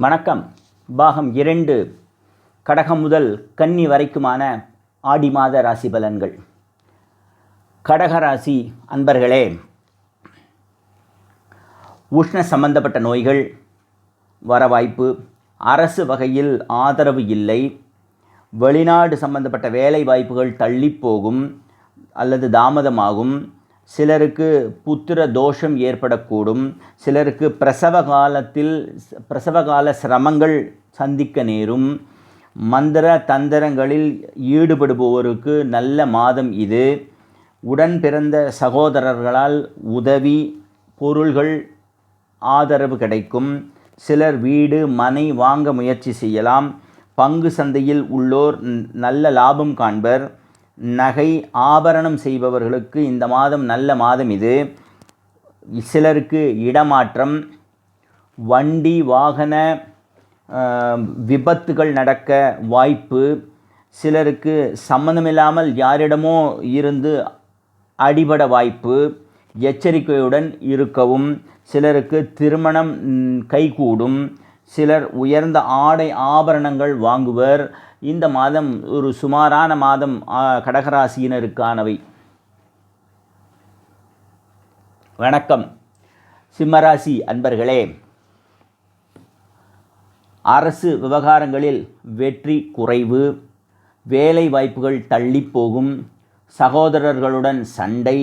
வணக்கம். பாகம் 2 கடகம் முதல் கன்னி வரைக்குமான ஆடி மாத ராசி பலன்கள். கடகராசி அன்பர்களே, உஷ்ண சம்பந்தப்பட்ட நோய்கள் வர வாய்ப்பு, அரசு வகையில் ஆதரவு இல்லை, வெளிநாடு சம்பந்தப்பட்ட வேலை வாய்ப்புகள் தள்ளி போகும் அல்லது தாமதமாகும், சிலருக்கு புத்திர தோஷம் ஏற்படக்கூடும், சிலருக்கு பிரசவகால சிரமங்கள் சந்திக்க நேரும், மந்திர தந்திரங்களில் ஈடுபடுபவருக்கு நல்ல மாதம் இது. உடன் பிறந்த சகோதரர்களால் உதவி, பொருள்கள், ஆதரவு கிடைக்கும். சிலர் வீடு மனை வாங்க முயற்சி செய்யலாம். பங்கு சந்தையில் உள்ளோர் நல்ல லாபம் காண்பர். நகை ஆபரணம் செய்பவர்களுக்கு இந்த மாதம் நல்ல மாதம் இது. சிலருக்கு இடமாற்றம், வண்டி வாகன விபத்துகள் நடக்க வாய்ப்பு, சிலருக்கு சம்மந்தமில்லாமல் யாரிடமோ இருந்து அடிபட வாய்ப்பு, எச்சரிக்கையுடன் இருக்கவும். சிலருக்கு திருமணம் கைகூடும், சிலர் உயர்ந்த ஆடை ஆபரணங்கள் வாங்குவர். இந்த மாதம் ஒரு சுமாரான மாதம் கடகராசியினருக்கானவை. வணக்கம். சிம்மராசி அன்பர்களே, அரசு விவகாரங்களில் வெற்றி குறைவு, வேலை வாய்ப்புகள் தள்ளி போகும், சகோதரர்களுடன் சண்டை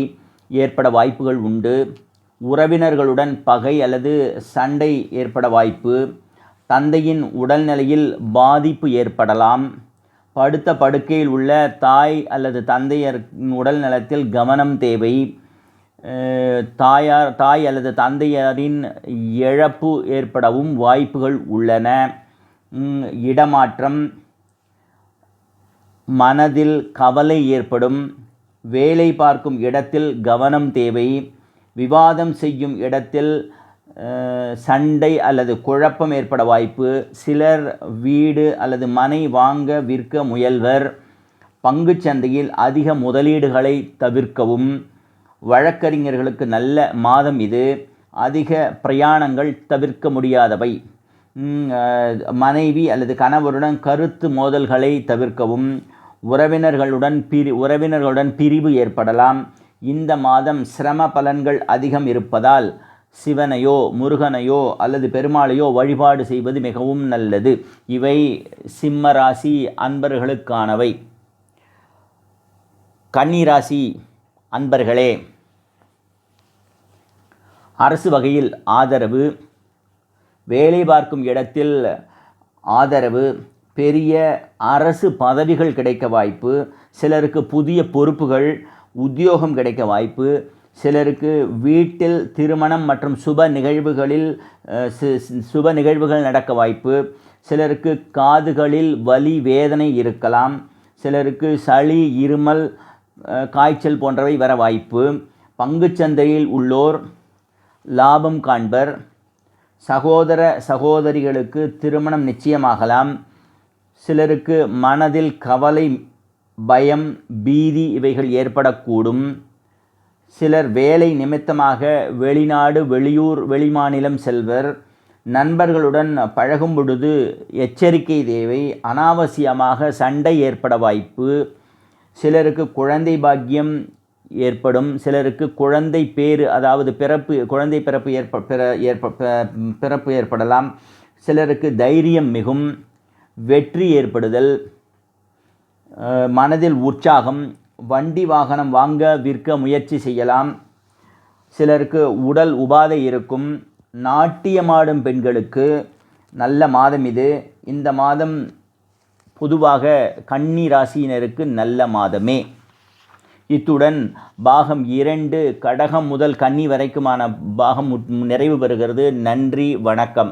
ஏற்பட வாய்ப்புகள் உண்டு, உறவினர்களுடன் பகை அல்லது சண்டை ஏற்பட வாய்ப்பு, தந்தையின் உடல்நிலையில் பாதிப்பு ஏற்படலாம், படுத்த படுக்கையில் உள்ள தாய் அல்லது தந்தையரின் உடல் நலத்தில் கவனம் தேவை, தாய் அல்லது தந்தையாரின் இழப்பு ஏற்படவும் வாய்ப்புகள் உள்ளன, இடமாற்றம், மனதில் கவலை ஏற்படும், வேலை பார்க்கும் இடத்தில் கவனம் தேவை, விவாதம் செய்யும் இடத்தில் சண்டை அல்லது குழப்பம் ஏற்பட வாய்ப்பு, சிலர் வீடு அல்லது மனை வாங்க விற்க முயல்வர், பங்குச்சந்தையில் அதிக முதலீடுகளை தவிர்க்கவும். வழக்கறிஞர்களுக்கு நல்ல மாதம் இது. அதிக பிரயாணங்கள் தவிர்க்க முடியாதவை. மனைவி அல்லது கணவருடன் கருத்து மோதல்களை தவிர்க்கவும். உறவினர்களுடன் பிரிவு ஏற்படலாம். இந்த மாதம் சிரம பலன்கள் அதிகம் இருப்பதால் சிவனையோ முருகனையோ அல்லது பெருமாளையோ வழிபாடு செய்வது மிகவும் நல்லது. இவை சிம்ம ராசி அன்பர்களுக்கானவை. கன்னிராசி அன்பர்களே, அரசு வகையில் ஆதரவு, வேலை பார்க்கும் இடத்தில் ஆதரவு, பெரிய அரசு பதவிகள் கிடைக்க வாய்ப்பு, சிலருக்கு புதிய பொறுப்புகள் உத்தியோகம் கிடைக்க வாய்ப்பு, சிலருக்கு வீட்டில் திருமணம் மற்றும் சுப நிகழ்வுகள் நடக்க வாய்ப்பு, சிலருக்கு காதுகளில் வலி வேதனை இருக்கலாம், சிலருக்கு சளி இருமல் காய்ச்சல் போன்றவை வர வாய்ப்பு, பங்குச்சந்தையில் உள்ளோர் லாபம் காண்பர், சகோதர சகோதரிகளுக்கு திருமணம் நிச்சயமாகலாம், சிலருக்கு மனதில் கவலை, பயம், பீதி இவைகள் ஏற்படக்கூடும், சிலர் வேலை நிமித்தமாக வெளிநாடு வெளிமாநிலம் செல்வர், நண்பர்களுடன் பழகும் பொழுது எச்சரிக்கை தேவை, அனாவசியமாக சண்டை ஏற்பட வாய்ப்பு, சிலருக்கு குழந்தை பாக்கியம் ஏற்படும், சிலருக்கு குழந்தை பேறு அதாவது குழந்தை பிறப்பு ஏற்படலாம், சிலருக்கு தைரியம் மிகும், வெற்றி ஏற்படுதல், மனதில் உற்சாகம், வண்டி வாகனம் வாங்க விற்க முயற்சி செய்யலாம், சிலருக்கு உடல் உபாதை இருக்கும், நாட்டியமாடும் பெண்களுக்கு நல்ல மாதம் இது. இந்த மாதம் பொதுவாக கன்னி ராசியினருக்கு நல்ல மாதமே. இத்துடன் பாகம் 2 கடகம் முதல் கன்னி வரைக்குமான பாகம் நிறைவு பெறுகிறது. நன்றி, வணக்கம்.